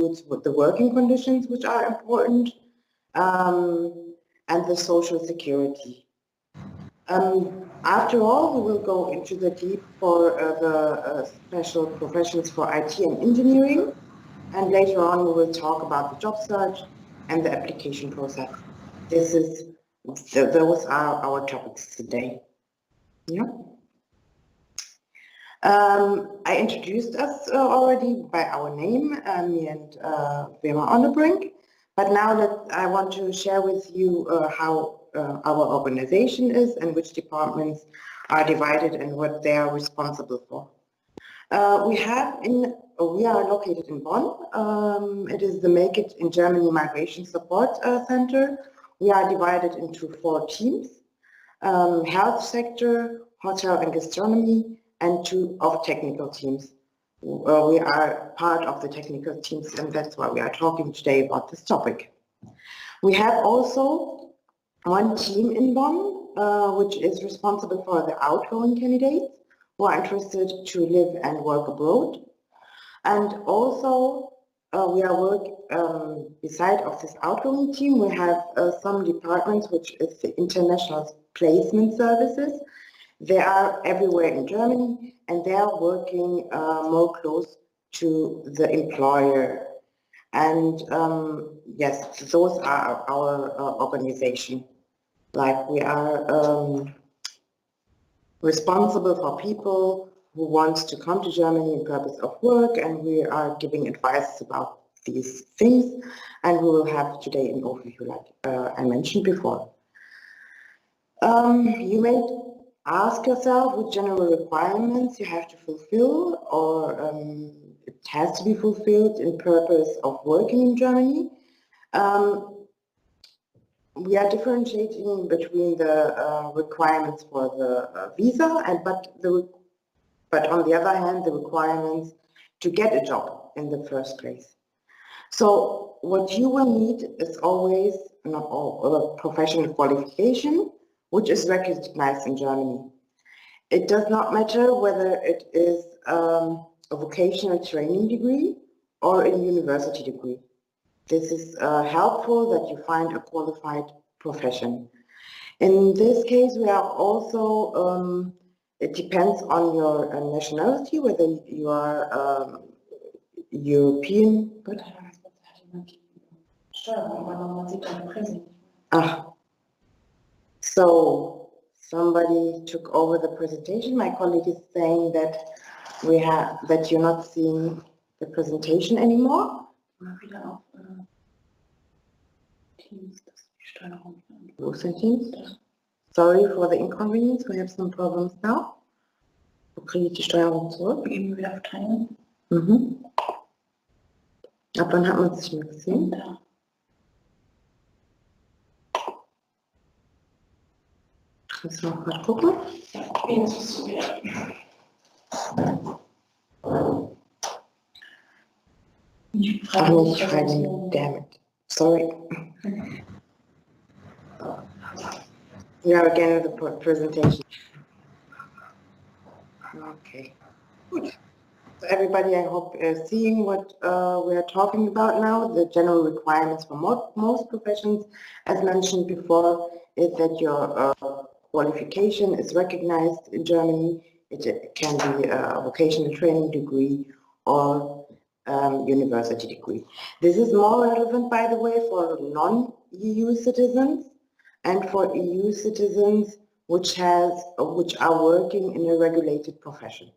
with the working conditions, which are important, and the social security. After all, we will go into the deep for the special professions for IT and engineering, and later on we will talk about the job search and the application process. Those are our topics today. Yeah. I introduced us already by our name, me and Vera Onnebrink, but now I want to share with you how our organization is and which departments are divided and what they are responsible for. We are located in Bonn. It is the Make It in Germany Migration Support Center. We are divided into 4 teams, health sector, hotel and gastronomy, and 2 of technical teams. We are part of the technical teams, and that's why we are talking today about this topic. We have also 1 team in Bonn, which is responsible for the outgoing candidates who are interested to live and work abroad. And also, we are beside of this outgoing team, we have some departments, which is the international placement services. They are everywhere in Germany, and they are working more close to the employer. And yes, those are our organization. Like, we are responsible for people who want to come to Germany in purpose of work, and we are giving advice about these things. And we will have today an overview, like I mentioned before. You may ask yourself what general requirements you have to fulfill, or it has to be fulfilled in purpose of working in Germany. We are differentiating between the requirements for the visa, but on the other hand, the requirements to get a job in the first place. So what you will need is always a professional qualification, which is recognized in Germany. It does not matter whether it is a vocational training degree or a university degree. This is helpful that you find a qualified profession. In this case, we are also, it depends on your nationality, whether you are European. But so somebody took over the presentation. My colleague is saying that you're not seeing the presentation anymore. Sorry for the inconvenience. We have some problems now. Wo kriege ich die Steuerung zurück? Gehen wir wieder auf Teilen. Ab wann hat man es nicht mehr gesehen? Ja. Kannst du noch mal gucken? Oh, nicht schreiben. Damn it. Sorry. We are again at the presentation. Okay, good. So everybody, I hope seeing what we are talking about now. The general requirements for most professions, as mentioned before, is that your qualification is recognized in Germany. It can be a vocational training degree or university degree. This is more relevant, by the way, for non-EU citizens and for EU citizens which are working in a regulated profession.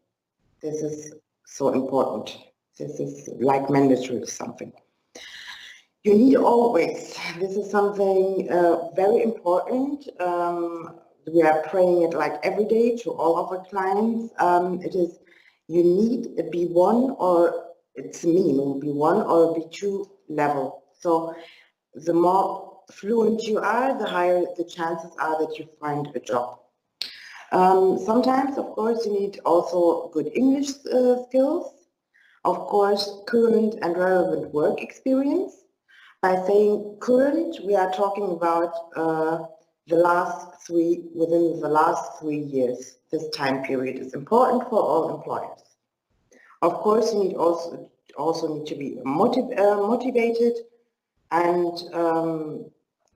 This is so important. This is like mandatory something. You need always, this is something very important. We are praying it like every day to all of our clients. It is, you need a B1 or it's minimum B1 or B2 level. So the more fluent you are, the higher the chances are that you find a job. Sometimes, of course, you need also good English skills. Of course, current and relevant work experience. By saying current, we are talking about within the last 3 years. This time period is important for all employers. Of course, you need also also need to be motivated, and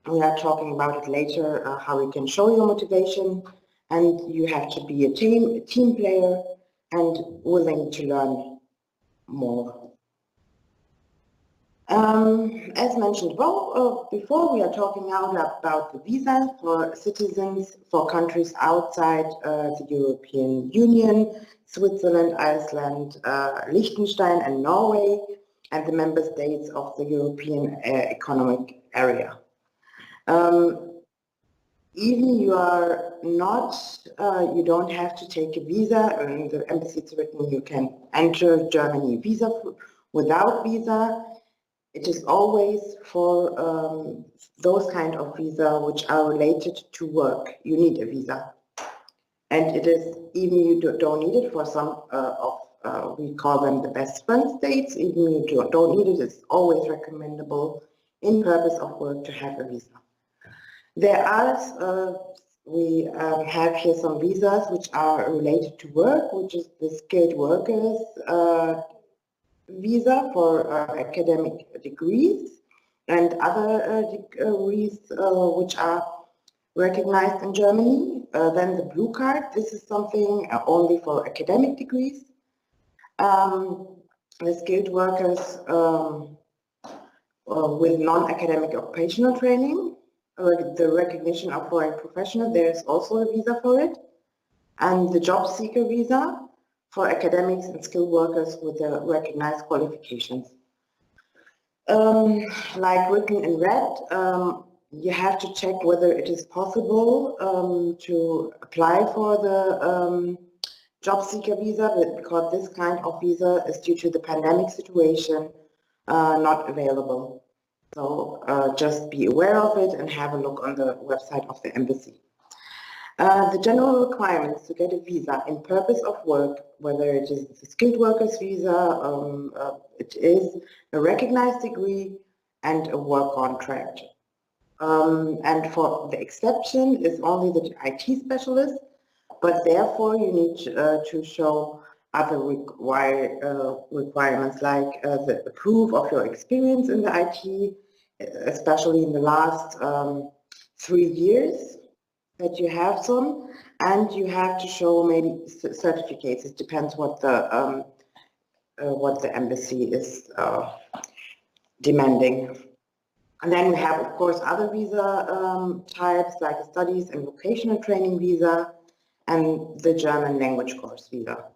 we are talking about it later, how you can show your motivation, and you have to be a team player and willing to learn more. As mentioned before, we are talking now about the visa for citizens for countries outside the European Union, Switzerland, Iceland, Liechtenstein and Norway, and the member states of the European Economic Area. Even you are not, you don't have to take a visa. In the embassy it's written you can enter Germany without visa. It is always for those kind of visa which are related to work. You need a visa. And it is, even you don't need it for some we call them the best friend states, even you don't need it, it's always recommendable in purpose of work to have a visa. There are, we have here some visas which are related to work, which is the skilled workers visa for academic degrees and other degrees which are recognized in Germany. Then the blue card, this is something only for academic degrees. The skilled workers with non-academic occupational training, the recognition of foreign professional, there is also a visa for it. And the job seeker visa for academics and skilled workers with the recognized qualifications. Like written in red, you have to check whether it is possible to apply for the job seeker visa, because this kind of visa is due to the pandemic situation not available. So just be aware of it and have a look on the website of the embassy. The general requirements to get a visa in purpose of work, whether it is a skilled workers visa, it is a recognized degree and a work contract. And for the exception is only the IT specialist, but therefore you need to show other requirements like the proof of your experience in the IT, especially in the last 3 years that you have some, and you have to show maybe certificates. It depends what the embassy is demanding. And then we have, of course, other visa types like studies and vocational training visa and the German language course visa.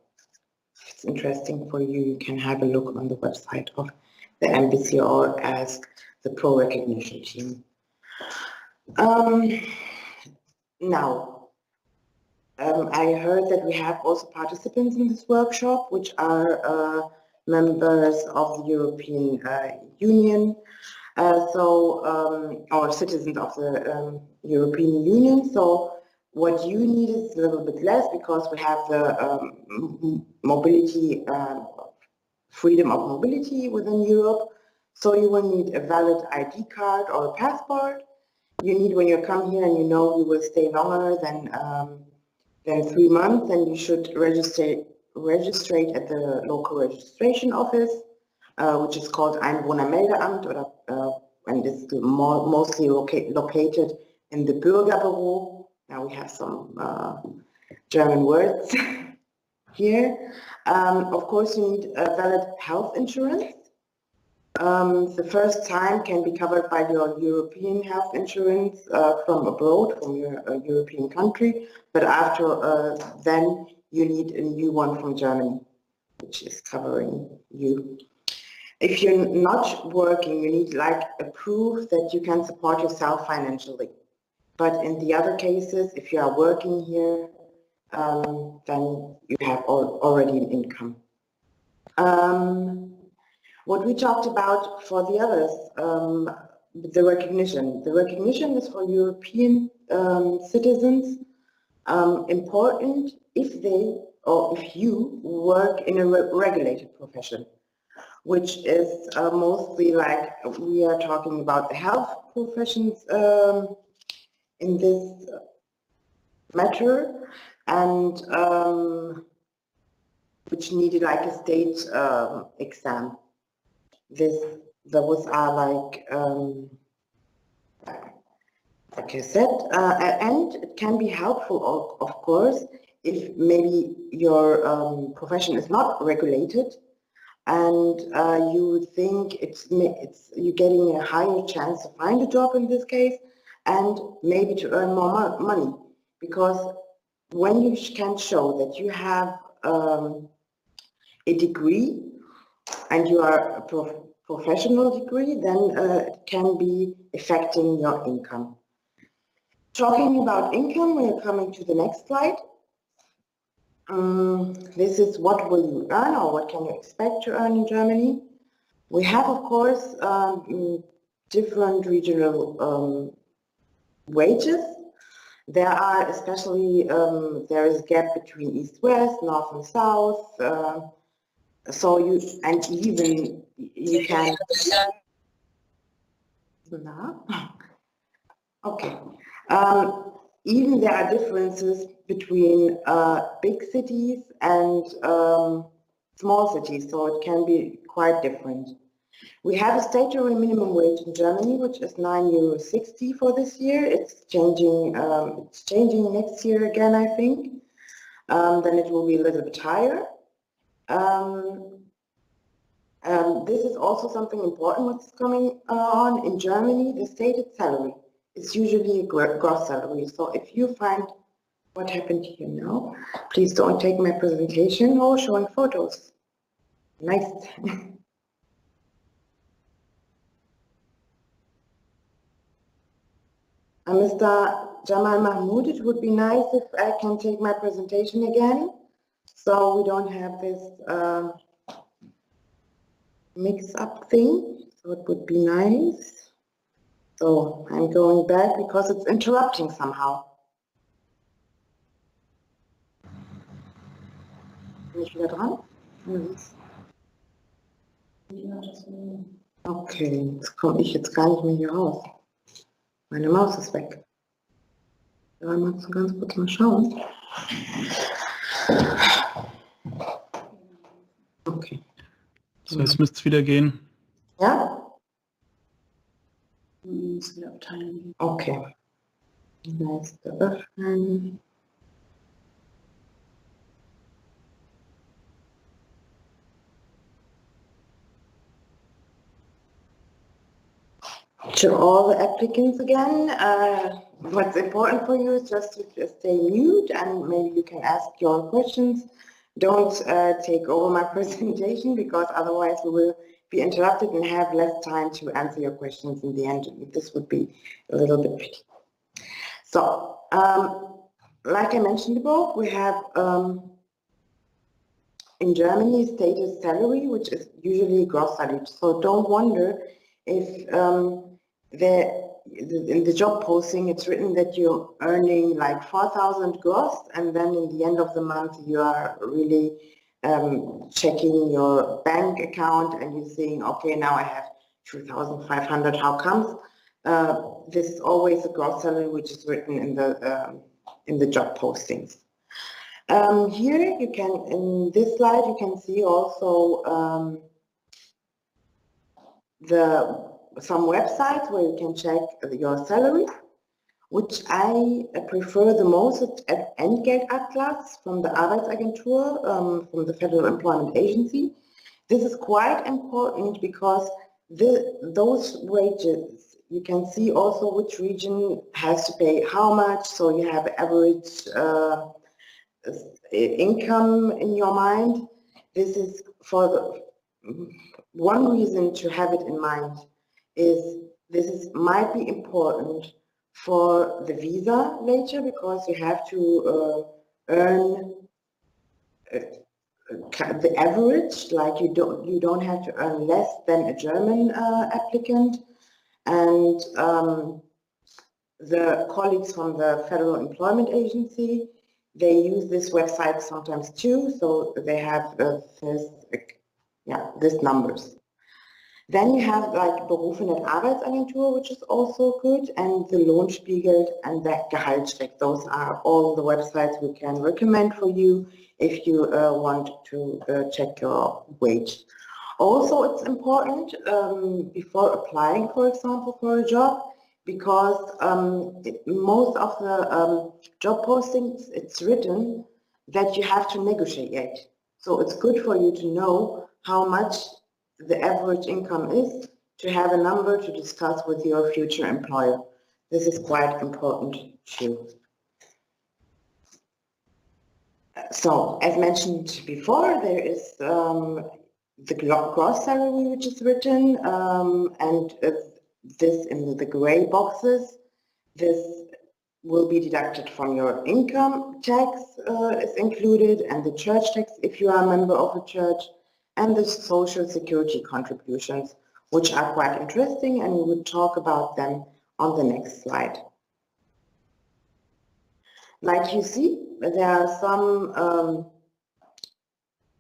If it's interesting for you, you can have a look on the website of the embassy or ask the pro recognition team. Now, I heard that we have also participants in this workshop, which are members of the European Union, or citizens of the European Union. So what you need is a little bit less, because we have the mobility, freedom of mobility within Europe. So you will need a valid ID card or a passport. You need, when you come here and you know you will stay longer than 3 months, then you should register at the local registration office, which is called Einwohnermeldeamt, and it's mostly located in the Bürgerbüro. Now we have some German words here. Of course, you need a valid health insurance. The first time can be covered by your European health insurance from abroad, from your European country, but after then you need a new one from Germany, which is covering you. If you're not working, you need like a proof that you can support yourself financially. But in the other cases, if you are working here, then you have already an income. What we talked about for the others, the recognition. The recognition is for European citizens important if they or if you work in a regulated profession, which is mostly like we are talking about the health professions in this matter, and which needed like a state exam. those are like I said, and it can be helpful, of course, if maybe your profession is not regulated, and you think you're getting a higher chance to find a job in this case, and maybe to earn more money, because when you can show that you have a degree and you are a professional degree, then it can be affecting your income. Talking about income, we're coming to the next slide. This is what will you earn, or what can you expect to earn in Germany. We have, of course, different regional wages. There are especially, there is a gap between East-West, North and South. So even you can. Okay. Even there are differences between big cities and small cities, so it can be quite different. We have a statutory minimum wage in Germany, which is €9.60 for this year. It's changing next year again, I think. Then it will be a little bit higher. This is also something important what's coming on in Germany. The stated salary is usually a gross salary. So if you find what happened here now, please don't take my presentation or showing photos. Nice. Mr. Jamal Mahmoud, it would be nice if I can take my presentation again, so we don't have this mix-up thing. So it would be nice. So I'm going back because it's interrupting somehow. Bin ich wieder dran? Okay, jetzt komme ich jetzt gar nicht mehr hier raus. Meine Maus ist weg. Mal ganz kurz mal schauen. Okay. So, jetzt müsste es wieder gehen. Ja? Muss wieder abteilen. Okay. Leiste öffnen. To all the applicants again, what's important for you is just to stay mute, and maybe you can ask your questions. Don't take over my presentation, because otherwise we will be interrupted and have less time to answer your questions in the end. This would be a little bit pity. So, like I mentioned above, we have in Germany stated salary, which is usually gross salary. So don't wonder if in the job posting it's written that you're earning like 4,000 gross, and then in the end of the month you are really checking your bank account and you're saying, okay, now I have 2,500. How comes? This is always a gross salary which is written in the job postings. Here you can, in this slide, you can see also some websites where you can check your salary, which I prefer the most at Entgeltatlas from the Arbeitsagentur, from the Federal Employment Agency. This is quite important because those wages, you can see also which region has to pay how much, so you have average income in your mind. This is for one reason to have it in mind is might be important for the visa later, because you have to earn the average, like you don't have to earn less than a German applicant, and the colleagues from the Federal Employment Agency, they use this website sometimes too, so they have these numbers. Then you have like Berufenet Arbeitsagentur, which is also good, and the Lohnspiegel and the Gehaltscheck. Those are all the websites we can recommend for you if you want to check your wage. Also, it's important before applying, for example, for a job, because most of the job postings, it's written that you have to negotiate. So it's good for you to know how much the average income is, to have a number to discuss with your future employer. This is quite important too. So, as mentioned before, there is the gross salary which is written, and this in the gray boxes. This will be deducted from your income tax is included, and the church tax if you are a member of a church, and the social security contributions, which are quite interesting, and we will talk about them on the next slide. Like you see, there are some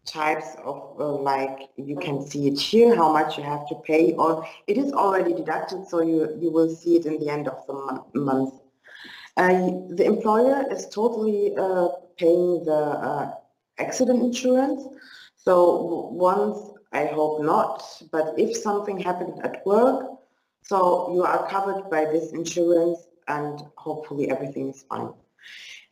types of, like you can see it here, how much you have to pay, or it is already deducted, so you will see it in the end of the month. The employer is totally paying the accident insurance. So once, I hope not, but if something happened at work, so you are covered by this insurance and hopefully everything is fine.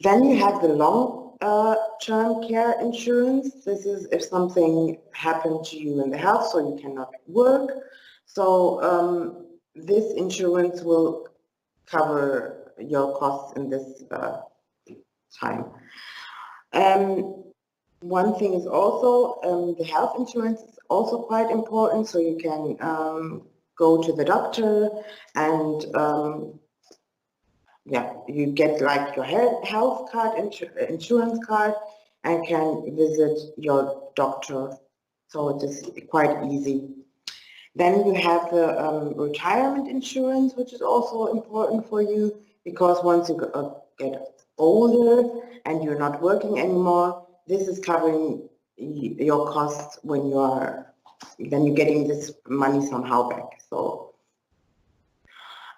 Then you have the long-term care insurance. This is if something happened to you in the house, so you cannot work. So this insurance will cover your costs in this time. One thing is also the health insurance is also quite important, so you can go to the doctor and yeah, you get like your health card, insurance card, and can visit your doctor. So it is quite easy. Then you have the retirement insurance, which is also important for you, because once you get older and you're not working anymore, this is covering your costs when you are, then you're getting this money somehow back. So.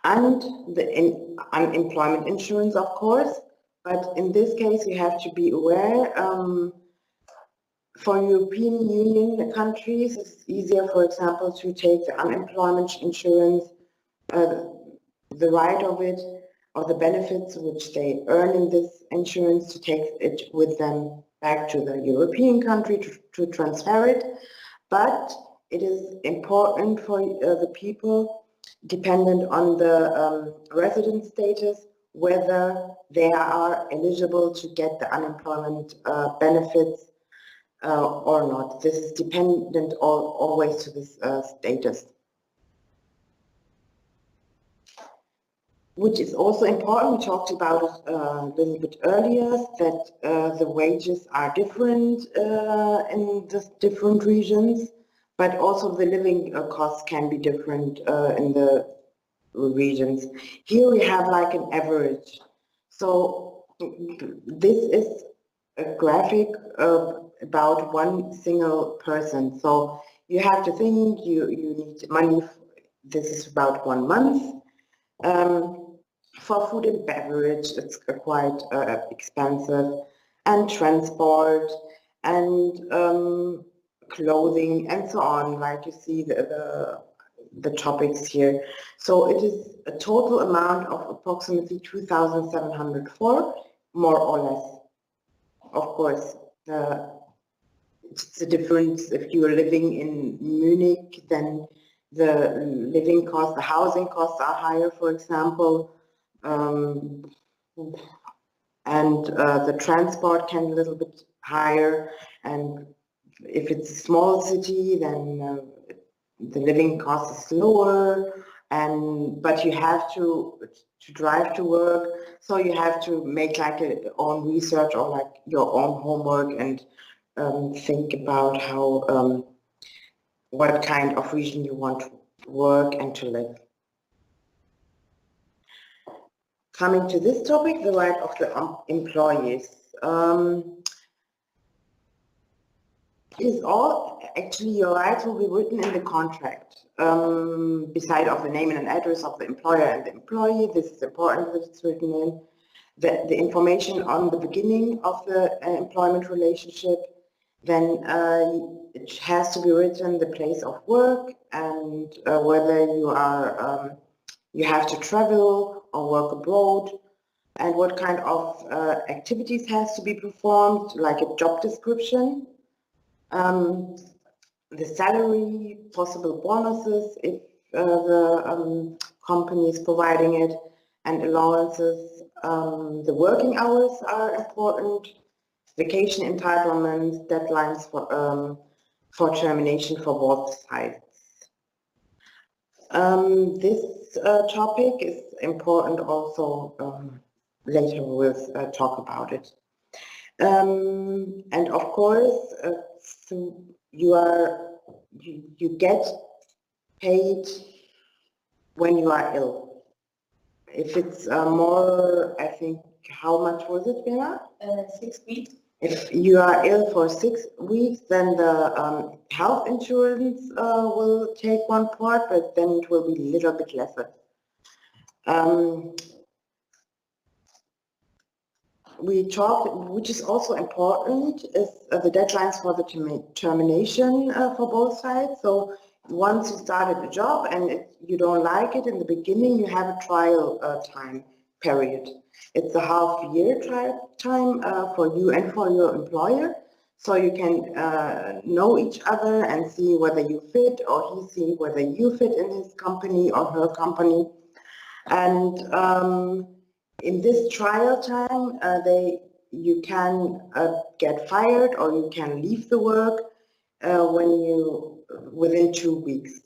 And the unemployment insurance, of course, but in this case you have to be aware for European Union countries it's easier, for example, to take the unemployment insurance, the right of it or the benefits which they earn in this insurance, to take it with them back to the European country to transfer it. But it is important for the people dependent on the resident status, whether they are eligible to get the unemployment benefits or not. This is dependent always to this status. Which is also important, we talked about it a little bit earlier, that the wages are different in the different regions, but also the living costs can be different in the regions. Here we have like an average. So this is a graphic about one single person. So you have to think you need money. This is about 1 month. For food and beverage, it's quite expensive, and transport, and clothing, and so on. Like you see the topics here. So it is a total amount of approximately 2,704, more or less. Of course, it's a difference if you are living in Munich, then the living costs, the housing costs are higher, for example, and the transport can be a little bit higher. And if it's a small city, then the living cost is lower, but you have to drive to work, so you have to make like your own research or like your own homework and think about how what kind of region you want to work and to live. Coming to this topic, the right of the employees. Is all actually your rights will be written in the contract, beside of the name and address of the employer and the employee. This is important that it's written in. The information on the beginning of the employment relationship, Then it has to be written the place of work and whether you have to travel or work abroad, and what kind of activities has to be performed, like a job description, the salary, possible bonuses if the company is providing it, and allowances. The working hours are important, vacation entitlements, deadlines for termination for both sides. This topic is important also. Later we'll talk about it. And of course, so you get paid when you are ill. If it's more, I think, how much was it, Vera? 6 weeks. If you are ill for 6 weeks, then the health insurance will take one part, but then it will be a little bit lesser. We talked, which is also important, is the deadlines for the termination for both sides. So once you started a job and you don't like it in the beginning, you have a trial time period. It's a half-year trial time for you and for your employer. So you can know each other and see whether you fit, or he see whether you fit in his company or her company. And in this trial time, you can get fired or you can leave the work within 2 weeks.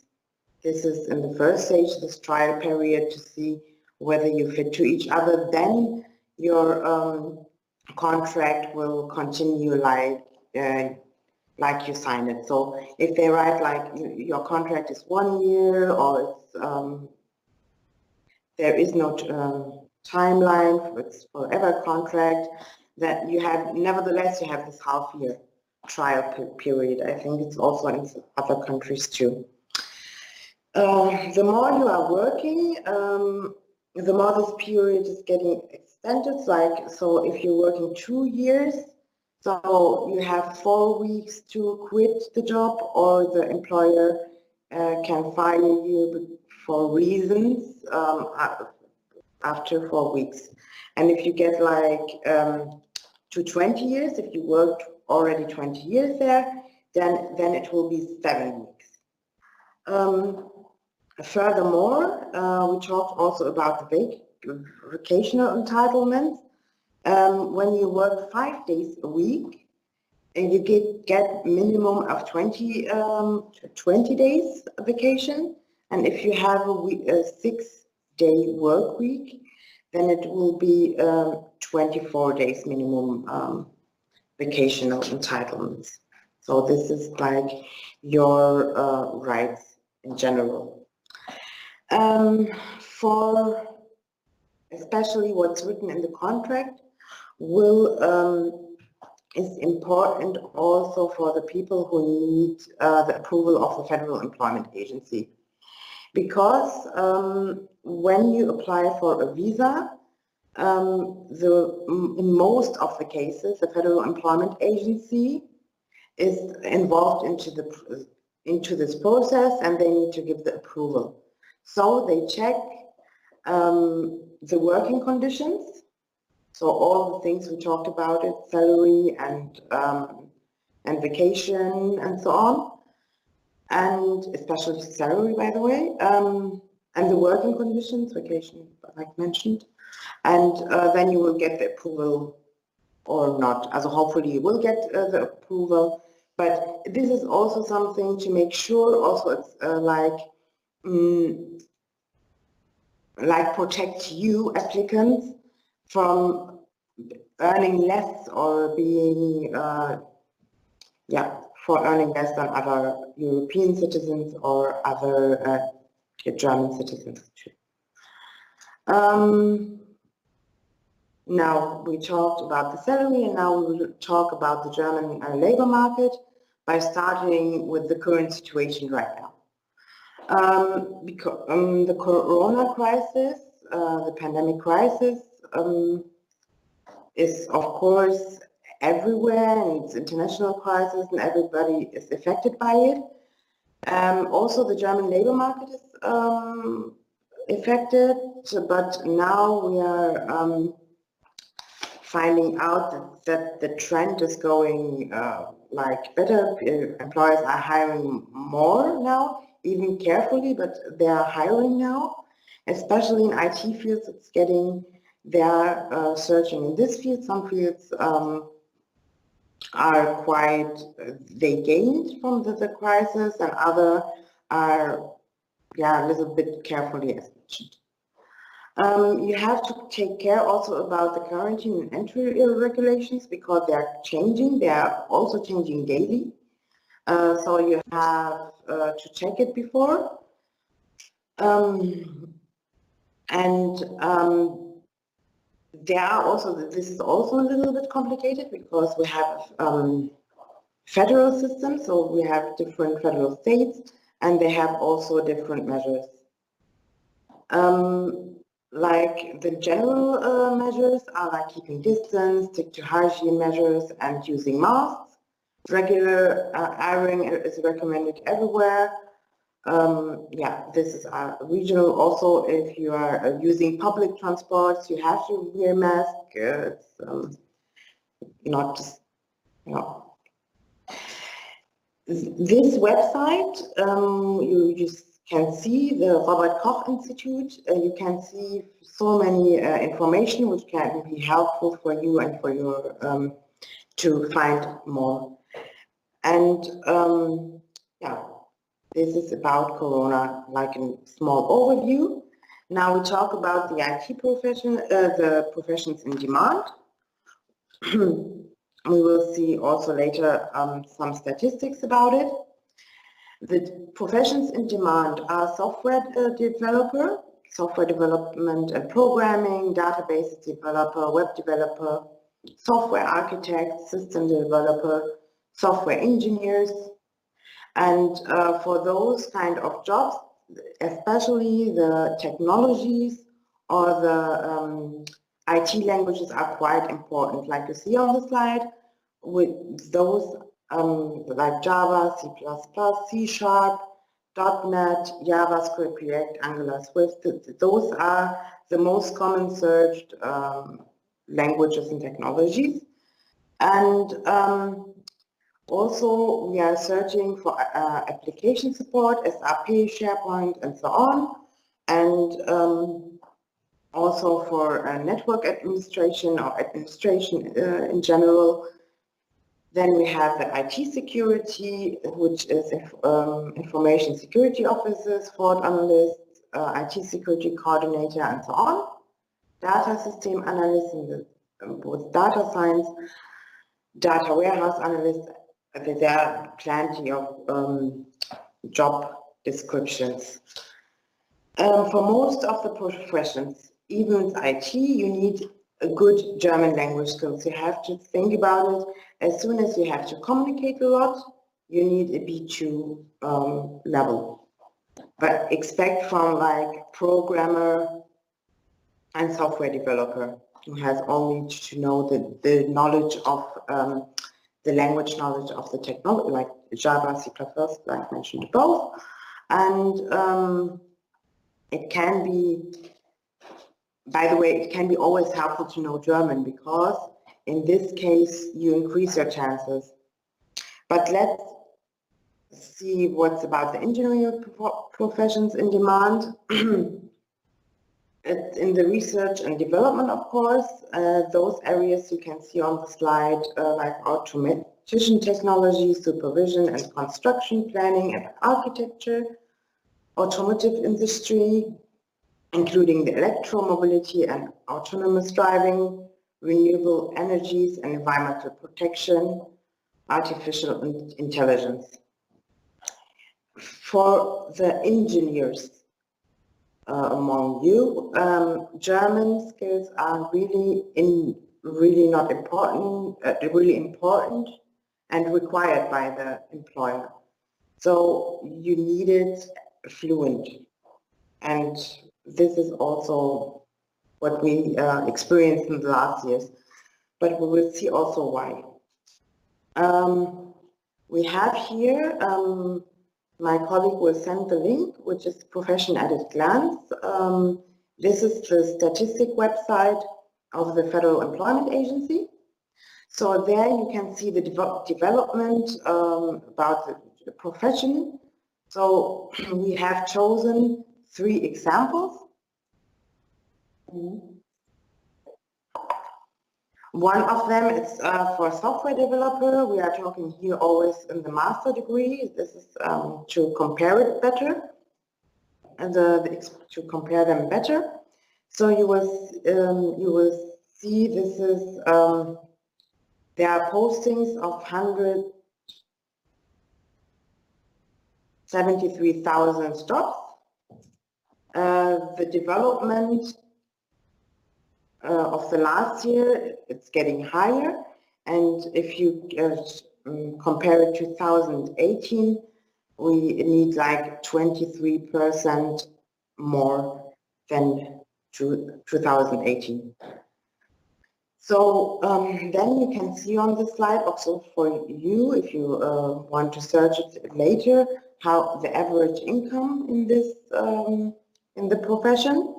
This is in the first stage, this trial period, to see whether you fit to each other. Then your contract will continue like you sign it. So if they write like your contract is 1 year, or it's there is no timeline, it's forever contract, that you have, nevertheless, you have this half-year trial period. I think it's also in other countries too. The more you are working, the more this period is getting extended. So if you're working 2 years, so you have 4 weeks to quit the job, or the employer can fire you for reasons after 4 weeks. And if you get like to 20 years, if you worked already 20 years there, then it will be 7 weeks. Furthermore, we talked also about the vacational entitlements. When you work 5 days a week, and you get minimum of 20 days vacation, and if you have a 6-day work week, then it will be 24 days minimum vacational entitlements. So this is like your rights in general. For especially what's written in the contract is important also for the people who need the approval of the Federal Employment Agency. Because when you apply for a visa, in most of the cases, the Federal Employment Agency is involved into this process, and they need to give the approval. So they check the working conditions. So all the things we talked about, it, salary and vacation and so on, and especially salary, by the way, and the working conditions, vacation, like mentioned, and then you will get the approval or not. Also, hopefully you will get the approval, but this is also something to make sure. Also, it's like protect you applicants from earning less or being for earning less than other European citizens or other German citizens too. Now we talked about the salary, and now we will talk about the German labor market by starting with the current situation right now. Because the Corona crisis, the pandemic crisis, is of course everywhere, and it's international crisis, and everybody is affected by it. Also, the German labor market is affected, but now we are finding out that the trend is going like better. Employers are hiring more now, even carefully, but they are hiring now, especially in IT fields. It's getting, they are searching in this field. Some fields are quite, they gained from the crisis, and other are, yeah, a little bit carefully as mentioned. You have to take care also about the quarantine and entry regulations, because they are changing. They are also changing daily. So you have to check it before. There are also, this is also a little bit complicated, because we have federal systems, so we have different federal states, and they have also different measures. Like the general measures are like keeping distance, stick to hygiene measures, and using masks. Regular airing is recommended everywhere. Yeah, this is regional. Also, if you are using public transports, you have to wear a mask. It's not just, you know. This website, you just can see the Robert Koch Institute. You can see so many information which can be helpful for you and for your to find more. And yeah, this is about Corona, like a small overview. Now we talk about the IT profession, the professions in demand. We will see also later some statistics about it. The professions in demand are software developer, software development and programming, database developer, web developer, software architect, system developer, software engineers. And for those kind of jobs, especially the technologies or the IT languages are quite important. Like you see on the slide, with those like Java, C++, C#, .NET, JavaScript, React, Angular, Swift, those are the most common searched languages and technologies. And also we are searching for application support, SAP, SharePoint, and so on. And also for network administration or administration in general. Then we have the IT security, which is information security officers, fraud analysts, IT security coordinator, and so on. Data system analysts with data science, data warehouse analysts. There are plenty of job descriptions. For most of the professions, even with IT, you need a good German language skills. You have to think about it. As soon as you have to communicate a lot, you need a B2 level. But expect from like programmer and software developer who has only to know the knowledge of the language knowledge of the technology, like Java, C++, like mentioned both. And it can be, by the way, it can be always helpful to know German, because in this case you increase your chances. But let's see what's about the engineering professions in demand. It's in the research and development, of course. Those areas you can see on the slide, like automation technology, supervision and construction planning and architecture, automotive industry, including the electromobility and autonomous driving, renewable energies and environmental protection, artificial intelligence. For the engineers among you, German skills are really not important, really important and required by the employer. So you need it fluent, and this is also what we experienced in the last years. but we will see also why. We have here, my colleague will send the link, which is Profession at a Glance. This is the statistic website of the Federal Employment Agency. So there you can see the development about the profession. So we have chosen 3 examples. One of them is for software developer. We are talking here always in the master degree. This is to compare it better, and to compare them better. So you will see this is there are postings of 173,000 jobs. The development of the last year, it's getting higher, and if you compare it to 2018, we need like 23% more than 2018. So then you can see on the slide, also for you, if you want to search it later, how the average income in this in the profession.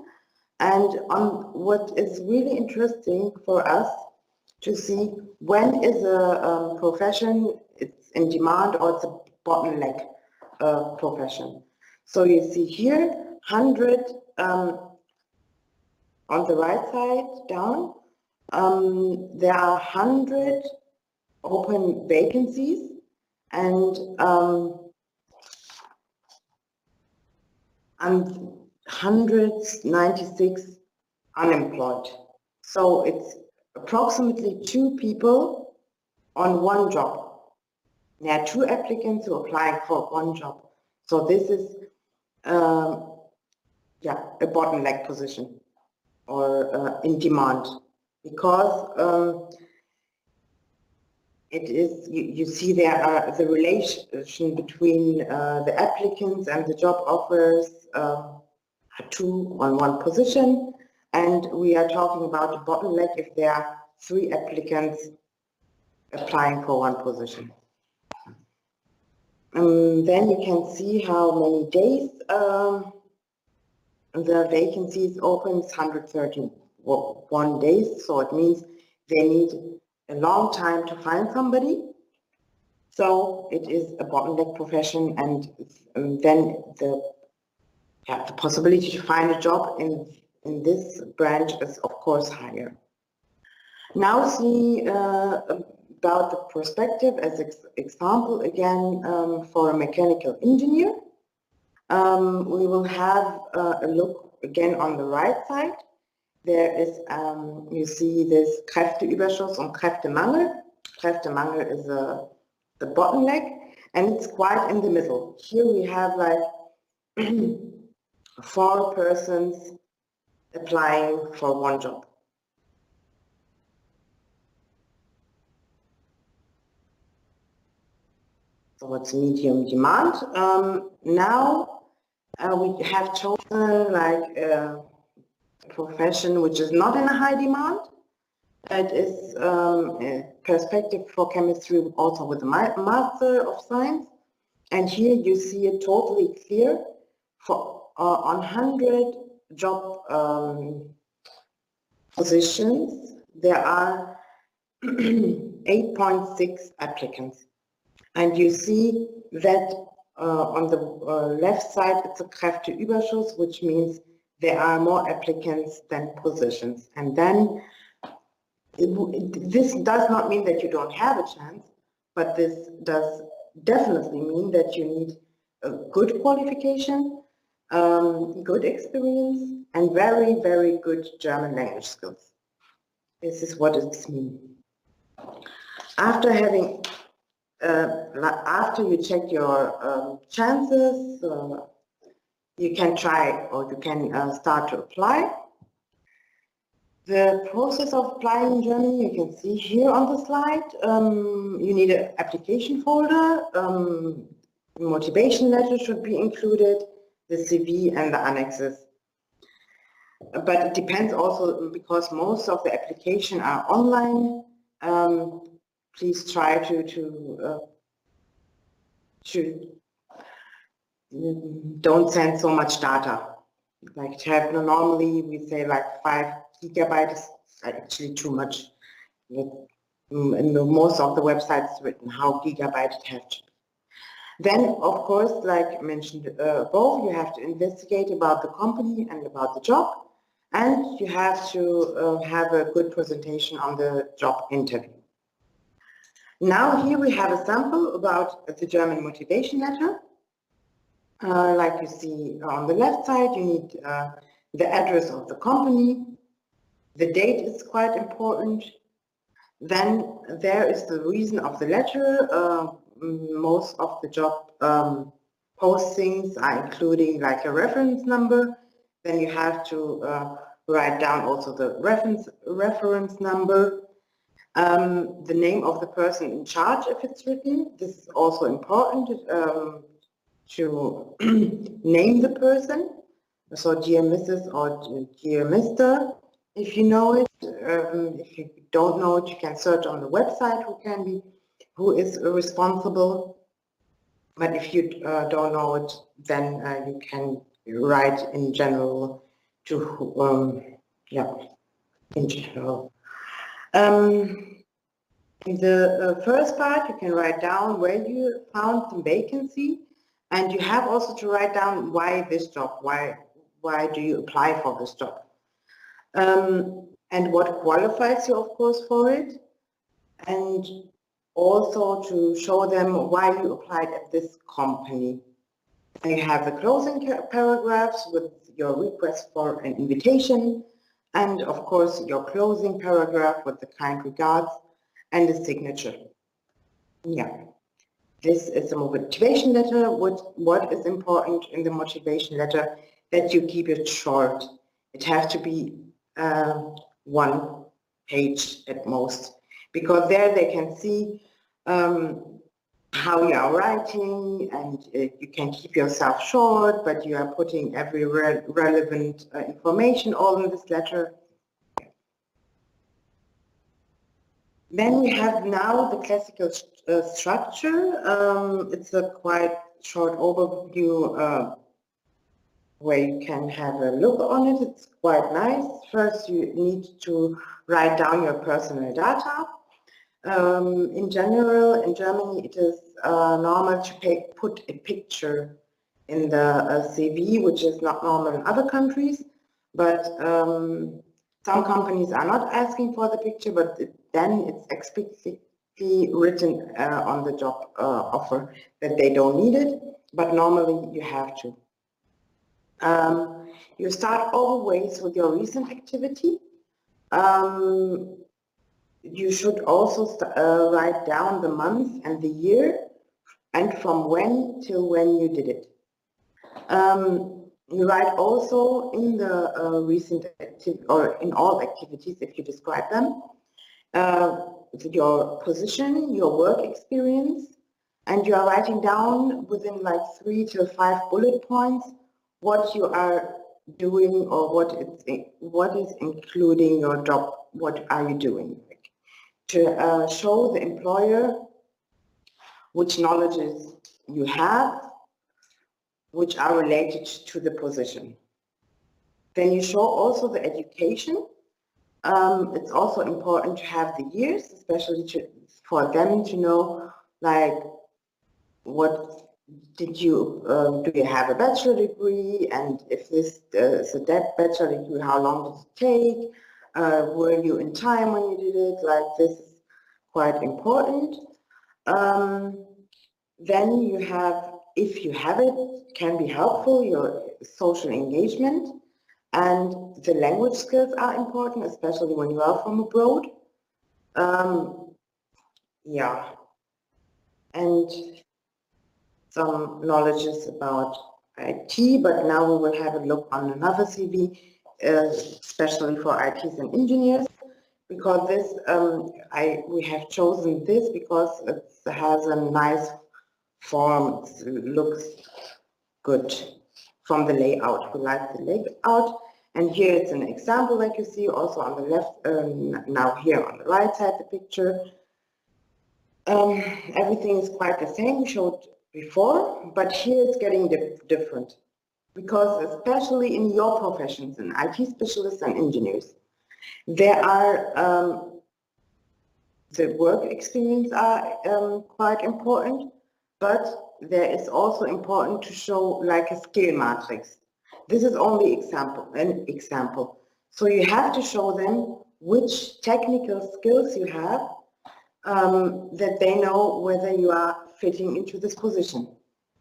And on what is really interesting for us to see when is a profession it's in demand or it's a bottleneck profession. So you see here 100 on the right side down. There are 100 open vacancies and 196 unemployed. So it's approximately 2 people on 1 job. There are 2 applicants who apply for 1 job. So this is a bottleneck position or in demand, because it is you see there are the relation between the applicants and the job offers are 2 on 1 position, and we are talking about a bottleneck if there are 3 applicants applying for 1 position. Then you can see how many days the vacancies open, 131 days, so it means they need a long time to find somebody. So it is a bottleneck profession, and then the possibility to find a job in this branch is of course higher. Now see about the perspective as example again for a mechanical engineer. We will have a look again on the right side. There is, you see this Kräfteüberschuss und Kräftemangel. Kräftemangel is the bottleneck, and it's quite in the middle. Here we have like 4 persons applying for 1 job. So it's medium demand. Now we have chosen like a profession which is not in a high demand. It is a perspective for chemistry also with a Master of Science. And here you see it totally clear. For on 100 job positions, there are 8.6 applicants. And you see that on the left side, it's a Kräfteüberschuss, which means there are more applicants than positions. And then this does not mean that you don't have a chance, but this does definitely mean that you need a good qualification, good experience, and very, very good German language skills. This is what it means. After having after you check your chances, you can try or you can start to apply. The process of applying in Germany, you can see here on the slide. You need an application folder, motivation letter should be included, the CV and the annexes. But it depends also because most of the applications are online. please try to don't send so much data. Like to have normally we say like 5 gigabytes is actually too much. In most of the websites written how gigabyte it has to be. Then, of course, like mentioned above, you have to investigate about the company and about the job, and you have to have a good presentation on the job interview. Now here we have a sample about the German motivation letter. Like you see on the left side, you need the address of the company. The date is quite important. Then there is the reason of the letter. Most of the job postings are including like a reference number. Then you have to write down also the reference number. The name of the person in charge if it's written. This is also important to name the person. So dear Mrs. or dear Mr. if you know it. If you don't know it, you can search on the website who is responsible. But if you don't know it, then you can write in general to in general. In the first part, you can write down where you found the vacancy, and you have also to write down why this job, why do you apply for this job, and what qualifies you, of course, for it, and also to show them why you applied at this company. And you have the closing paragraphs with your request for an invitation, and of course your closing paragraph with the kind regards and the signature. Yeah, this is a motivation letter. What is important in the motivation letter? That you keep it short. It has to be 1 page at most, because there they can see how you are writing, and you can keep yourself short, but you are putting every relevant information all in this letter. Then we have now the classical structure. It's a quite short overview where you can have a look on it. It's quite nice. First, you need to write down your personal data. In general, in Germany, it is normal to put a picture in the CV, which is not normal in other countries. But some companies are not asking for the picture, but then it's explicitly written on the job offer that they don't need it, but normally you have to. You start always with your recent activity. You should also write down the month and the year, and from when till when you did it. You write also in the recent activity, or in all activities if you describe them, your position, your work experience, and you are writing down within like 3 to 5 bullet points what you are doing, or what is including your job, what are you doing, to show the employer which knowledges you have, which are related to the position. Then you show also the education. It's also important to have the years, especially for them to know, like, what did you, do you have a bachelor degree, and if this is a bachelor degree, how long did it take, were you in time when you did it, like this is quite important. Then you have, if you have it, can be helpful, your social engagement, and the language skills are important, especially when you are from abroad. Yeah, and some knowledges about IT, but now we will have a look on another CV, especially for ITs and engineers, because this, we have chosen this because it has a nice form, it looks good from the layout. We like the layout, And here it's an example like you see also on the left, now here on the right side the picture. Everything is quite the same we showed before, but here it's getting different. Because especially in your professions, in IT specialists and engineers, there are the work experience are quite important, but there is also important to show like a skill matrix. This is only an example. So you have to show them which technical skills you have, that they know whether you are fitting into this position.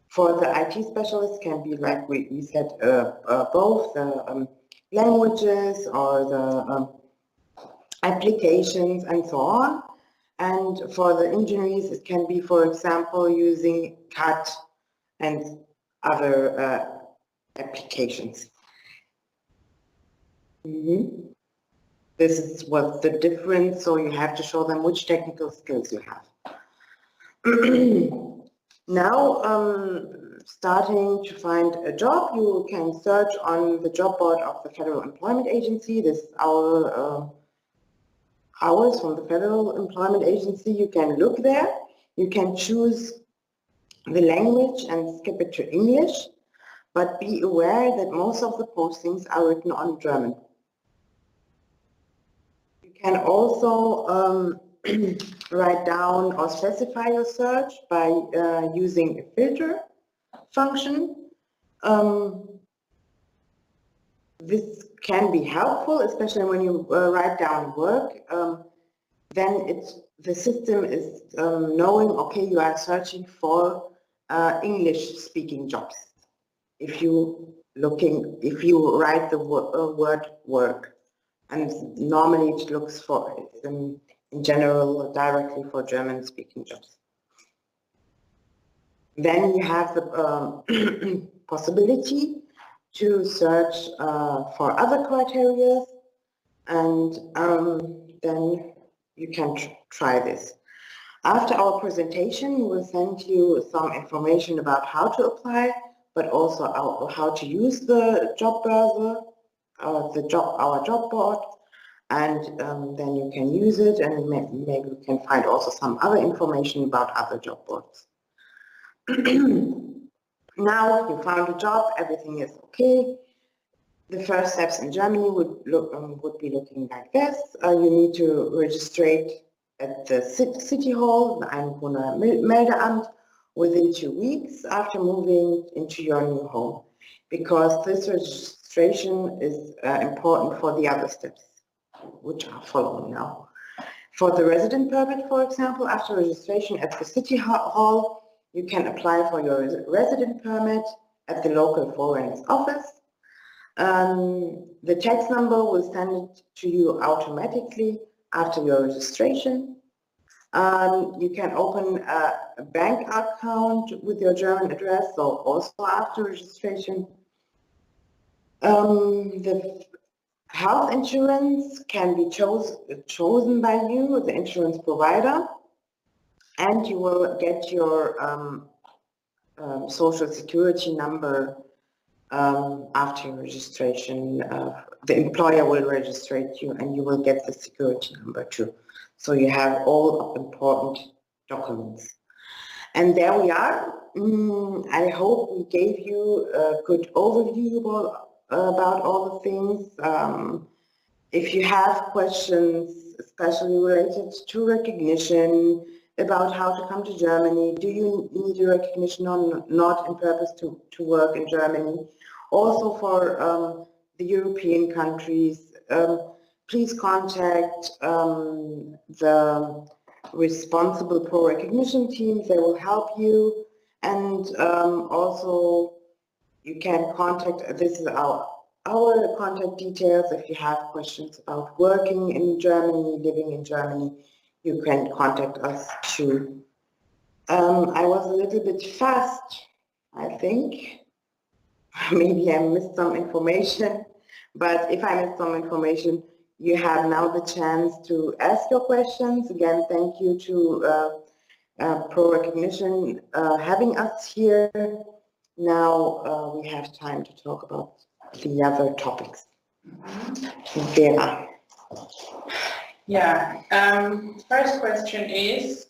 For the IT specialist can be like we said, both the languages or the applications and so on. And for the engineers, it can be, for example, using CAD and other applications. This is what's the difference, so you have to show them which technical skills you have. Now, starting to find a job, you can search on the job board of the Federal Employment Agency. This is our hours from the Federal Employment Agency. You can look there. You can choose the language and skip it to English, but be aware that most of the postings are written on German. You can also write down or specify your search by using a filter function. This can be helpful, especially when you write down work. Then the system is knowing, okay, you are searching for English-speaking jobs. If you write the word work, and normally it looks for in general directly for German-speaking jobs. Then you have the possibility to search for other criteria, and then you can try this. After our presentation, we will send you some information about how to apply, but also how to use the job browser, our job board, and then you can use it, and maybe you can find also some other information about other job boards. Now you found a job, everything is okay. The first steps in Germany would be looking like this. You need to register at the city hall, the Einwohnermeldeamt, within 2 weeks after moving into your new home, because this registration is important for the other steps, which are following now. For the resident permit, for example, after registration at the city hall, you can apply for your resident permit at the local foreign office. The tax number will send it to you automatically after your registration. You can open a bank account with your German address, so also after registration. The health insurance can be chosen by you, the insurance provider, and you will get your social security number after your registration. The employer will register you and you will get the security number too. So you have all important documents. And there we are. I hope we gave you a good overview about all the things. If you have questions, especially related to recognition, about how to come to Germany, do you need a recognition or not in purpose to work in Germany? Also for the European countries, please contact the responsible pro-recognition teams. They will help you. And also you can contact, this is our contact details. If you have questions about working in Germany, living in Germany, you can contact us too. I was a little bit fast, I think. Maybe I missed some information, but if I missed some information, you have now the chance to ask your questions. Again, thank you to Pro Recognition having us here. Now we have time to talk about the other topics. Vera. Yeah. First question is,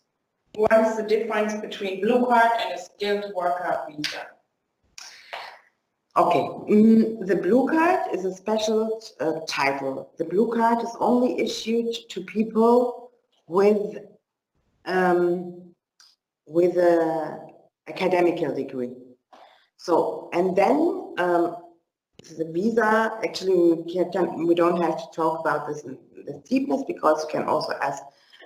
what is the difference between blue card and a skilled worker visa? Okay, the blue card is a special title. The blue card is only issued to people with a academical degree. So, and then the visa, actually we don't have to talk about this in the deepness because you can also ask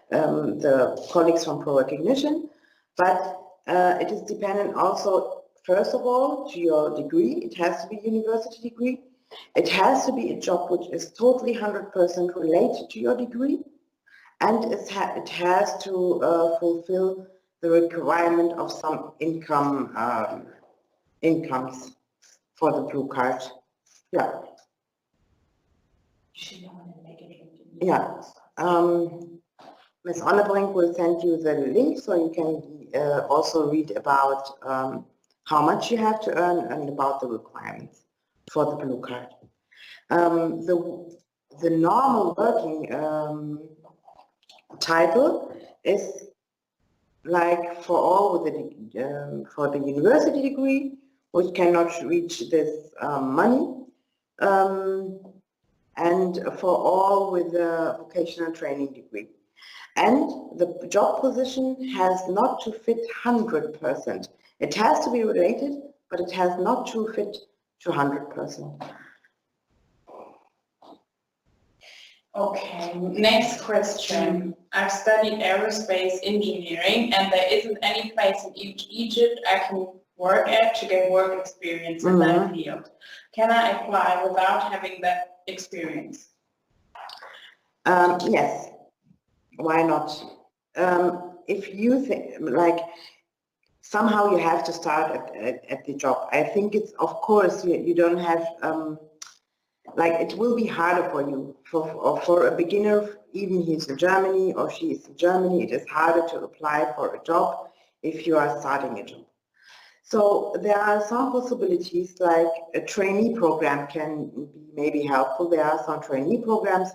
the colleagues from Pro Recognition, but it is dependent also, first of all, to your degree. It has to be a university degree. It has to be a job which is totally 100% related to your degree, and it has to fulfill the requirement of some incomes for the blue card. Yeah. Yeah. Ms. Onnebrink will send you the link so you can also read about how much you have to earn and about the requirements for the blue card. The normal working title is like for all with the for the university degree, which cannot reach this money, and for all with a vocational training degree. And the job position has not to fit 100%. It has to be related, but it has not to fit to 100%. Okay, next question. I've studied aerospace engineering and there isn't any place in Egypt I can work at to get work experience in that field. Can I apply without having that experience? Yes. Why not? If you think, like, somehow you have to start at the job. I think it's, of course, you don't have, like, it will be harder for you. For a beginner, even he's in Germany or she is in Germany, it is harder to apply for a job if you are starting a job. So there are some possibilities, like a trainee program can be maybe helpful. There are some trainee programs,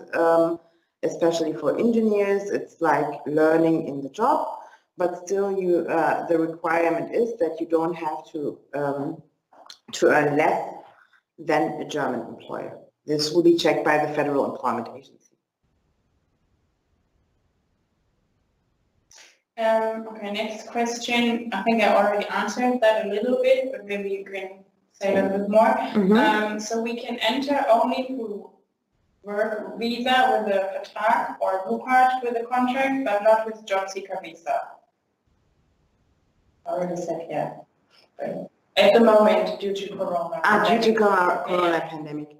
especially for engineers. It's like learning in the job, but still the requirement is that you don't have to earn less than a German employer. This will be checked by the Federal Employment Agency. Okay, next question. I think I already answered that a little bit, but maybe you can say a little bit more. So we can enter only through work visa with a Vertrag or blue card with a contract, but not with Jobseeker visa. I already said yeah. But at the moment, due to Corona. Due to Corona pandemic.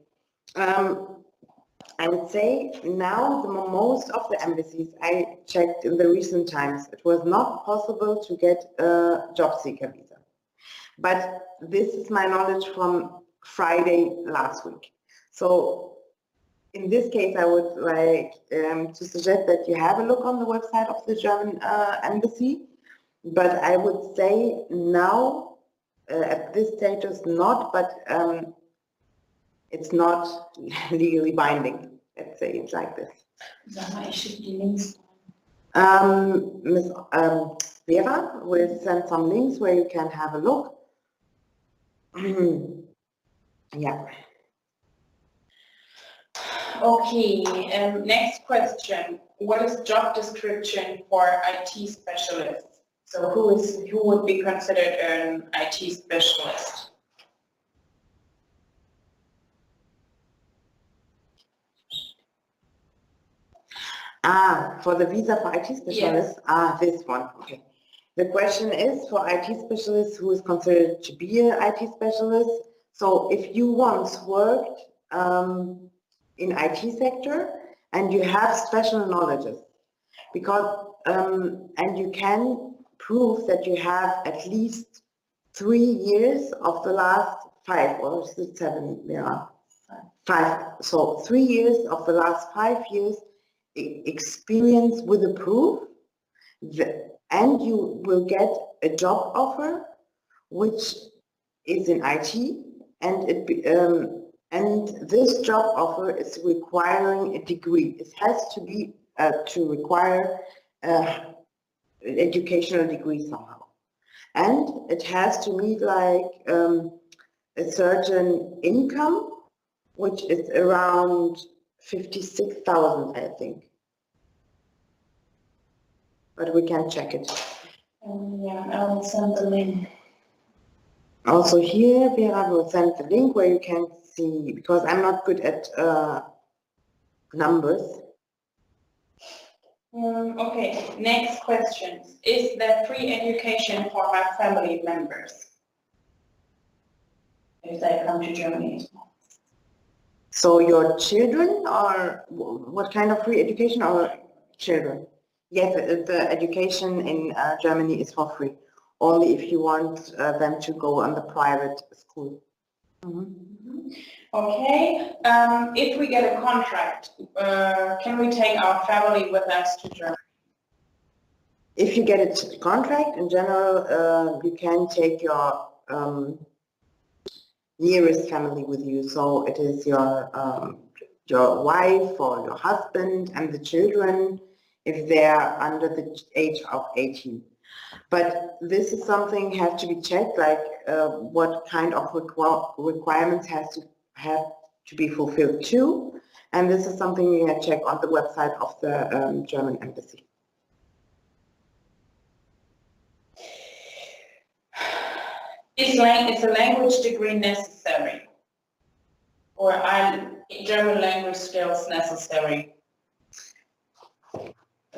I would say now most of the embassies I checked in the recent times, it was not possible to get a job seeker visa. But this is my knowledge from Friday last week. So in this case, I would like to suggest that you have a look on the website of the German embassy. But I would say now, at this status, not, but it's not legally binding. Let's say it like this. Ms. Vera will send some links where you can have a look. Yeah. Okay, next question. What is job description for IT specialists? So who would be considered an IT specialist? For the visa for IT specialists? Yes. This one, okay. The question is for IT specialists who is considered to be an IT specialist. So if you once worked in IT sector and you have special knowledges, because and you can prove that you have at least 3 years of the last 5 or 7, yeah, 5. So 3 years of the last 5 years experience with a proof, and you will get a job offer which is in IT, and And this job offer is requiring a degree. It has to be to require an educational degree somehow. And it has to meet like a certain income, which is around 56,000, I think. But we can check it. Yeah, I will send the link. Also here, Vera will send the link where you can see, because I'm not good at numbers. Okay, next question. Is there free education for my family members if they come to Germany? So your children, or what kind of free education, or children? Yes, the education in Germany is for free, only if you want them to go on the private school. Okay, if we get a contract, can we take our family with us to Germany? If you get a contract, in general, you can take your nearest family with you. So it is your wife or your husband and the children if they are under the age of 18. But this is something have to be checked, like what kind of requirements have to be fulfilled too. And this is something you can check on the website of the German embassy. Is a language degree necessary? Or are German language skills necessary?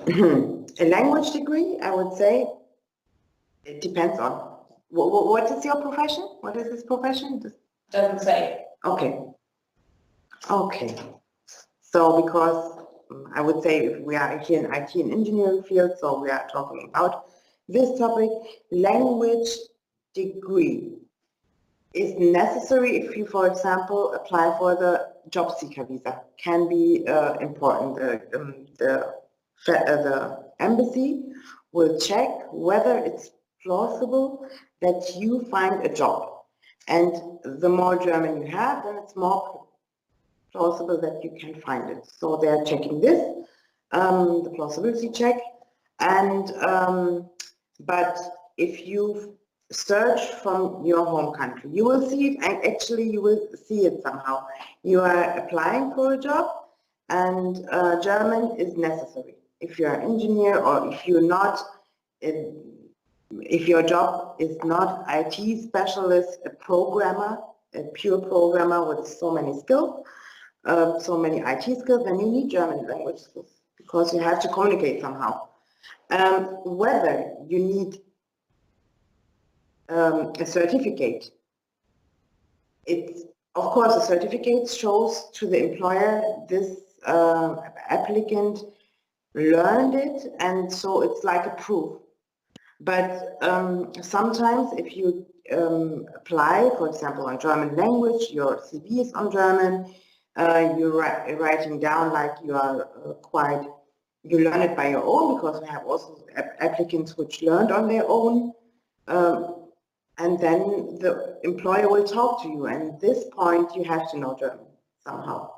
A language degree, I would say, it depends on. What is your profession? What is this profession? Doesn't say. Okay. Okay. So because I would say if we are here in IT and engineering field, so we are talking about this topic, language degree is necessary if you, for example, apply for the Jobseeker visa. Can be important. The embassy will check whether it's plausible that you find a job. And the more German you have, then it's more plausible that you can find it. So they're checking this, the plausibility check. And but if you search from your home country, you will see it, and actually you will see it somehow. You are applying for a job, and German is necessary. If you're an engineer, or if you're not, if your job is not IT specialist, a programmer, a pure programmer with so many skills, so many IT skills, then you need German language skills because you have to communicate somehow. Whether you need a certificate, it's of course a certificate shows to the employer this applicant learned it, and so it's like a proof. But sometimes if you apply, for example, on German language, your CV is on German, you're writing down like you are you learn it by your own, because we have also applicants which learned on their own, and then the employer will talk to you, and at this point you have to know German somehow.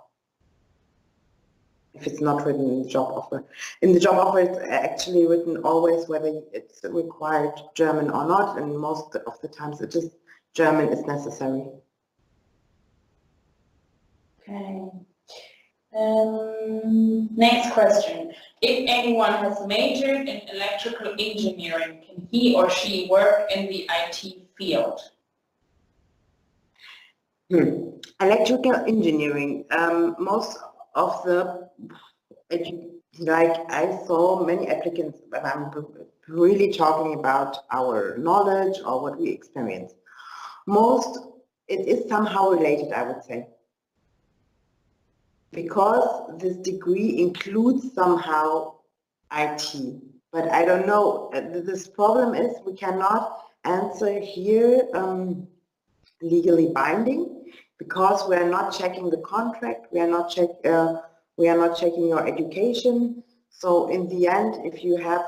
If it's not written in the job offer. In the job offer, it's actually written always whether it's required German or not, and most of the times it is German is necessary. Okay. Next question. If anyone has majored in electrical engineering, can he or she work in the IT field? Electrical engineering. Most of the, like I saw many applicants, but I'm really talking about our knowledge or what we experience. It is somehow related, I would say. Because this degree includes somehow IT. But I don't know, this problem is we cannot answer here legally binding, because we are not checking the contract, we are not checking your education. So in the end, if you have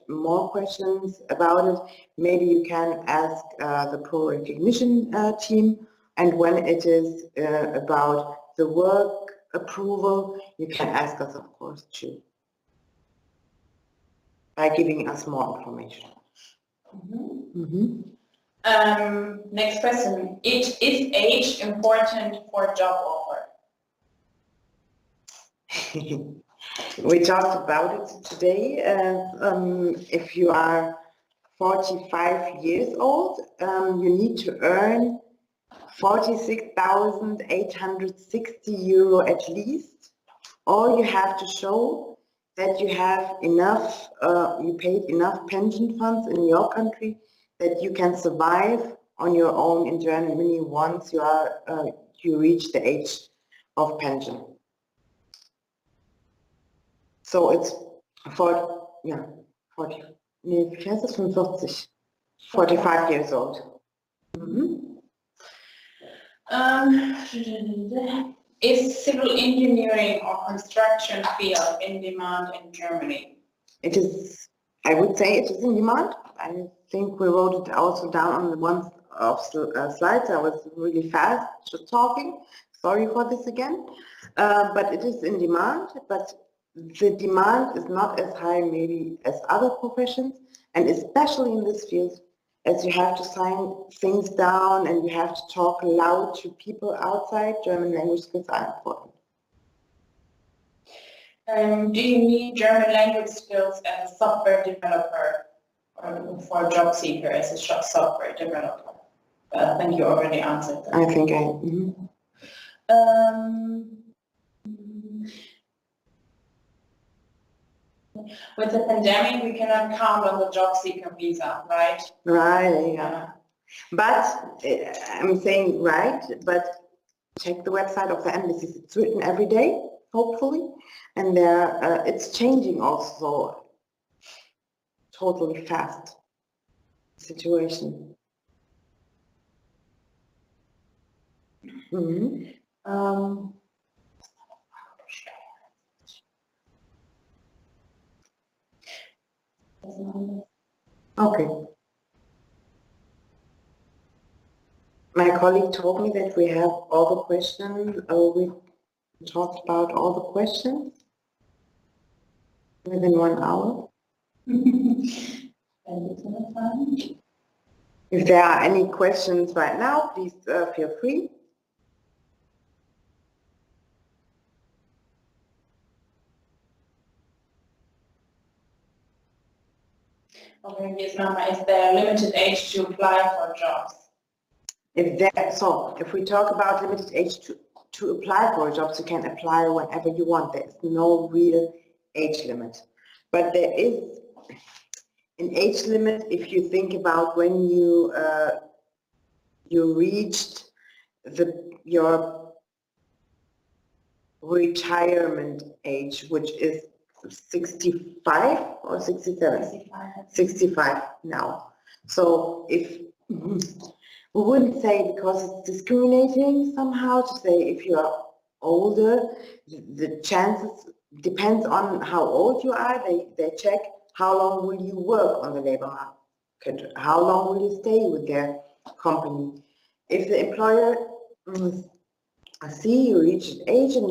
more questions about it, maybe you can ask the pro recognition team And when it is about the work approval, you can ask us, of course, too, by giving us more information. Next question. Is age important for job offer? We talked about it today. If you are 45 years old, you need to earn 46,860 euro at least, or you have to show that you have enough, you paid enough pension funds in your country that you can survive on your own in Germany once you are you reach the age of pension. So it's 45 years old. Is civil engineering or construction field in demand in Germany? It is, I would say it is in demand. I think we wrote it also down on the one of the slides. I was really fast just talking. Sorry for this again. But it is in demand, but the demand is not as high maybe as other professions, and especially in this field, as you have to sign things down and you have to talk loud to people outside. German language skills are important. Do you need German language skills as a software developer or for a job seeker as a software developer? I think you already answered that. I think With the pandemic, we cannot count on the job seeker visa, right? Right, yeah. But I'm saying right, but check the website of the embassies. It's written every day, hopefully, and there it's changing also totally fast situation. Okay. My colleague told me that we have all the questions. We talked about all the questions within 1 hour. If there are any questions right now, please feel free. Okay, yes, Mama, is there a limited age to apply for jobs? If we talk about limited age to apply for jobs, you can apply whenever you want. There is no real age limit. But there is an age limit if you think about when you reached your retirement age, which is 65 or 67? 65 now. So if we wouldn't say because it's discriminating somehow to say if you are older, the chances depends on how old you are. They check how long will you work on the labor market, how long will you stay with their company. If the employer see you reach an age and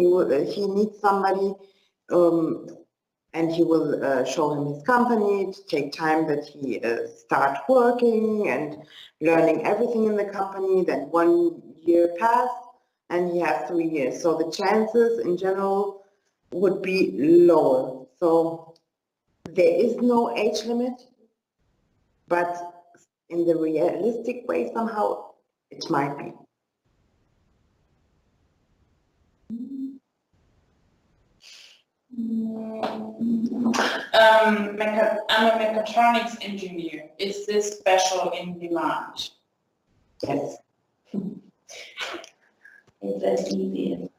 he needs somebody, and he will show him his company, to take time that he start working and learning everything in the company. Then 1 year passed and he has 3 years. So the chances in general would be lower. So there is no age limit, but in the realistic way somehow it might be. I'm a mechatronics engineer. Is this special in demand? Yes. It's easy.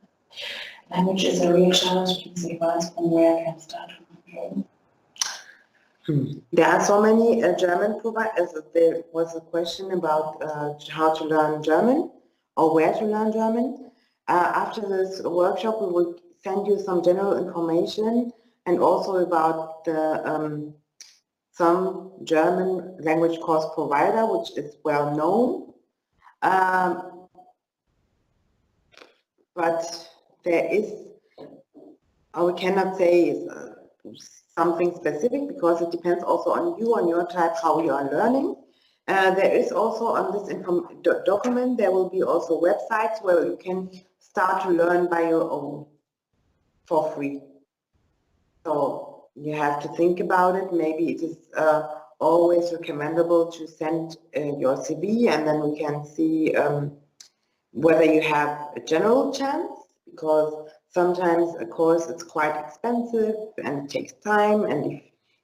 Language is a real challenge. Please advise from where I can start. There are so many German providers. There was a question about how to learn German or where to learn German. After this workshop, we will send you some general information and also about the some German language course provider, which is well known. but there is, or we cannot say something specific because it depends also on you, on your type, how you are learning. There is also on this document, there will be also websites where you can start to learn by your own for free. So you have to think about it. Maybe it is always recommendable to send your CV, and then we can see whether you have a general chance, because sometimes a course is quite expensive and it takes time, and if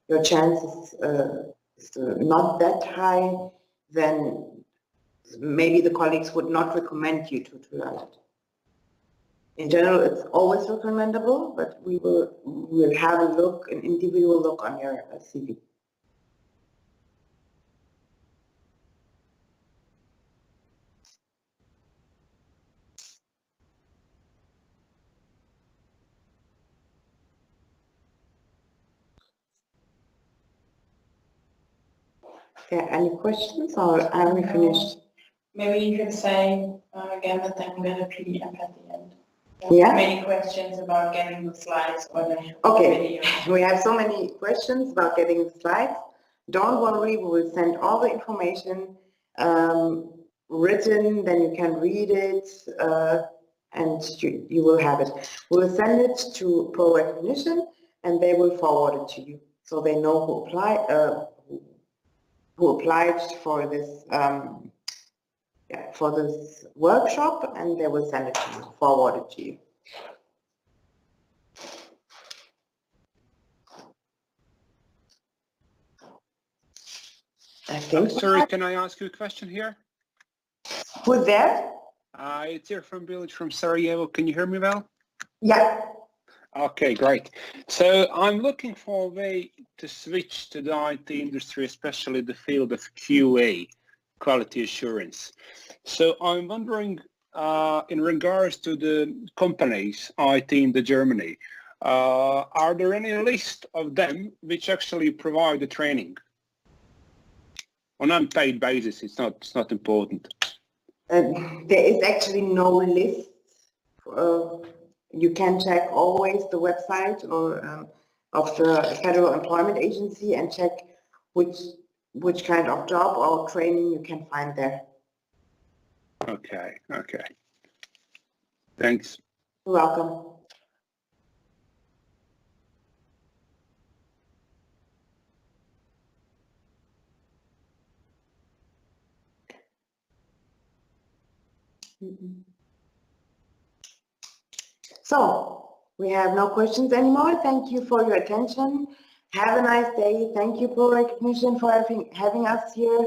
your chance is not that high, then maybe the colleagues would not recommend you to learn it. In general, it's always recommendable, but we will have a look, an individual look on your CV. Yeah, any questions, or are we finished? Maybe you could say again that then get a PDF at the end. Yeah. Many questions about getting the slides or the Okay, video. we have so many questions about getting the slides. Don't worry, we will send all the information written, then you can read it and you will have it. We'll send it to Pro Recognition and they will forward it to you, so they know who applied for this workshop, and they will send it to you, forward it to you. I think. Sorry, can I ask you a question here? Who's there? It's here from Village from Sarajevo. Can you hear me well? Yeah. Okay, great. So I'm looking for a way to switch to the IT industry, especially the field of QA, quality assurance. So I'm wondering, in regards to the companies, IT in Germany, are there any list of them which actually provide the training? On unpaid basis, it's not important. There is actually no list. You can check always the website or of the Federal Employment Agency and check which kind of job or training you can find there. Okay. Thanks. You're welcome. So, we have no questions anymore. Thank you for your attention. Have a nice day. Thank you, Pro Recognition, for having us here.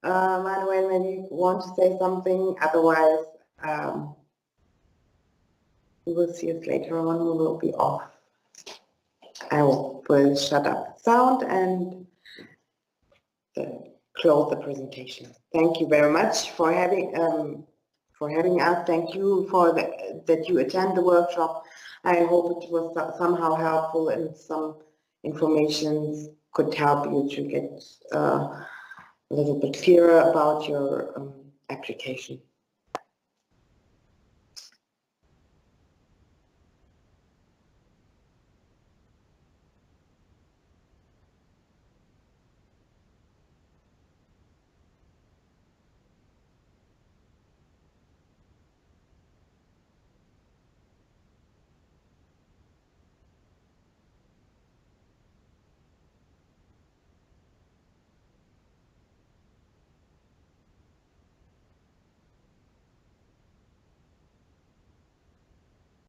Manuel, maybe you want to say something. Otherwise, we will see us later on. We will be off. I will shut up the sound and close the presentation. Thank you very much for having us. Thank you that you attend the workshop. I hope it was somehow helpful, and some information could help you to get a little bit clearer about your application.